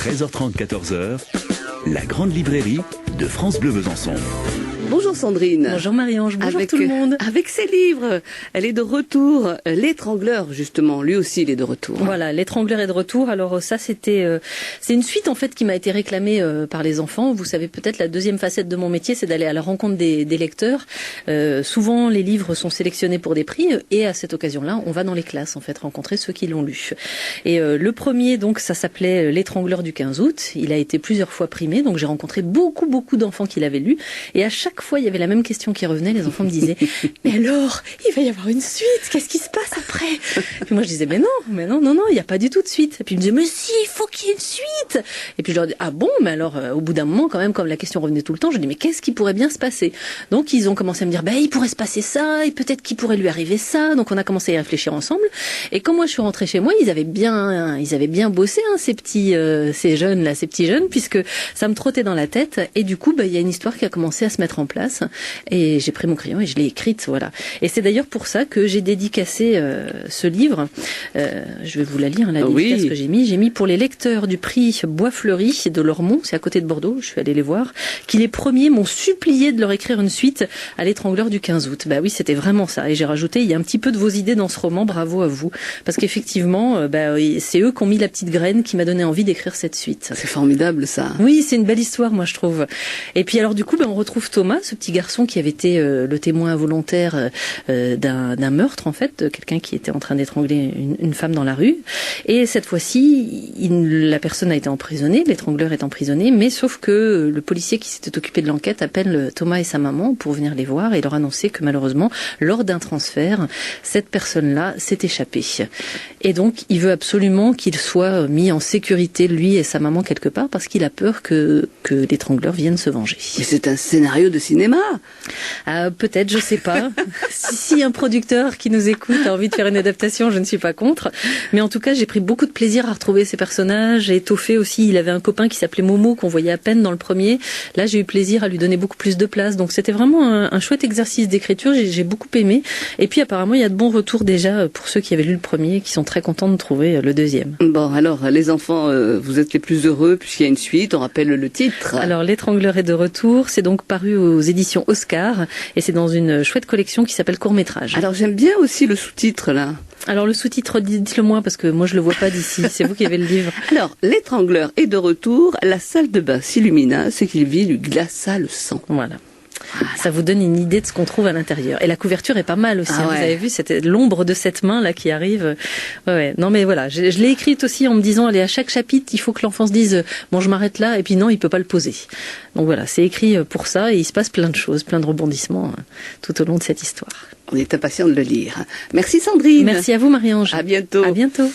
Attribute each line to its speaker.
Speaker 1: 13h30, 14h, la grande librairie de France Bleu Besançon.
Speaker 2: Bonjour Sandrine.
Speaker 3: Bonjour Marie-Ange, bonjour tout le monde.
Speaker 2: Avec ses livres, elle est de retour. L'étrangleur, justement, lui aussi il est de retour.
Speaker 3: Voilà, l'étrangleur est de retour. Alors ça c'est une suite en fait qui m'a été réclamée par les enfants. Vous savez peut-être la deuxième facette de mon métier, c'est d'aller à la rencontre des lecteurs. Souvent les livres sont sélectionnés pour des prix et à cette occasion-là, on va dans les classes en fait rencontrer ceux qui l'ont lu. Et le premier donc ça s'appelait L'étrangleur du 15 août. Il a été plusieurs fois primé, donc j'ai rencontré beaucoup d'enfants qui l'avaient lu et à chaque fois, il y avait la même question qui revenait. Les enfants me disaient « Mais alors, il va y avoir une suite. Qu'est-ce qui se passe après ?» Puis moi, je disais « Mais non, il n'y a pas du tout de suite. » Et puis ils me disaient « Mais si, il faut qu'il y ait une suite. » Et puis je leur dis « Ah bon, mais alors, au bout d'un moment, quand même, comme la question revenait tout le temps, je dis « Mais qu'est-ce qui pourrait bien se passer ?» Donc, ils ont commencé à me dire « Il pourrait se passer ça, et peut-être qu'il pourrait lui arriver ça. » Donc, on a commencé à y réfléchir ensemble. Et quand moi, je suis rentrée chez moi, ils avaient bien bossé, ces petits jeunes, puisque ça me trottait dans la tête. Et du coup, il y a une histoire qui a commencé à se mettre en place. Et j'ai pris mon crayon et je l'ai écrite, voilà. Et c'est d'ailleurs pour ça que j'ai dédicacé ce livre. Je vais vous la lire, la dédicace que j'ai mis. J'ai mis pour les lecteurs du prix Bois Fleuri de Lormont, c'est à côté de Bordeaux, je suis allée les voir, qui les premiers m'ont supplié de leur écrire une suite à l'étrangleur du 15 août. Bah oui, c'était vraiment ça. Et j'ai rajouté, il y a un petit peu de vos idées dans ce roman, bravo à vous. Parce qu'effectivement, c'est eux qui ont mis la petite graine qui m'a donné envie d'écrire cette suite.
Speaker 2: C'est formidable ça.
Speaker 3: Oui, c'est une belle histoire, moi je trouve. Et puis alors du coup, on retrouve Thomas, ce petit garçon qui avait été le témoin involontaire d'un meurtre en fait, de quelqu'un qui était en train d'étrangler une femme dans la rue. Et cette fois-ci, la personne a été emprisonnée, l'étrangleur est emprisonné, mais sauf que le policier qui s'était occupé de l'enquête appelle Thomas et sa maman pour venir les voir et leur annoncer que malheureusement, lors d'un transfert, cette personne-là s'est échappée. Et donc, il veut absolument qu'il soit mis en sécurité, lui et sa maman quelque part, parce qu'il a peur que l'étrangleur vienne se venger.
Speaker 2: Mais c'est un scénario de cinéma.
Speaker 3: Peut-être, je sais pas. si un producteur qui nous écoute a envie de faire une adaptation, je ne suis pas contre. Mais en tout cas, j'ai pris beaucoup de plaisir à retrouver ces personnages. Et Toffé aussi, il avait un copain qui s'appelait Momo, qu'on voyait à peine dans le premier. Là, j'ai eu plaisir à lui donner beaucoup plus de place. Donc c'était vraiment un chouette exercice d'écriture. J'ai beaucoup aimé. Et puis apparemment, il y a de bons retours déjà pour ceux qui avaient lu le premier, qui sont très contents de trouver le deuxième.
Speaker 2: Bon, alors, les enfants, vous êtes les plus heureux puisqu'il y a une suite. On rappelle le titre.
Speaker 3: Alors, L'étrangleur est de retour. C'est donc paru aux éditions Oscar. Et c'est dans une chouette collection qui s'appelle Court-métrage.
Speaker 2: Alors j'aime bien aussi le sous-titre là.
Speaker 3: Alors le sous-titre, dites-le moi parce que moi je le vois pas d'ici, c'est vous qui avez le livre.
Speaker 2: Alors, l'étrangleur est de retour, la salle de bain s'illumina, ce qu'il vit lui glaça le sang.
Speaker 3: Voilà. Ça vous donne une idée de ce qu'on trouve à l'intérieur. Et la couverture est pas mal aussi. Vous avez vu, c'était l'ombre de cette main là qui arrive. Ouais. Non mais voilà, je l'ai écrite aussi en me disant, allez, à chaque chapitre, il faut que l'enfant se dise, bon, je m'arrête là, et puis non, il peut pas le poser. Donc voilà, c'est écrit pour ça, et il se passe plein de choses, plein de rebondissements tout au long de cette histoire.
Speaker 2: On est impatient de le lire. Merci Sandrine.
Speaker 3: Merci à vous Marie-Ange.
Speaker 2: À bientôt.
Speaker 3: À bientôt.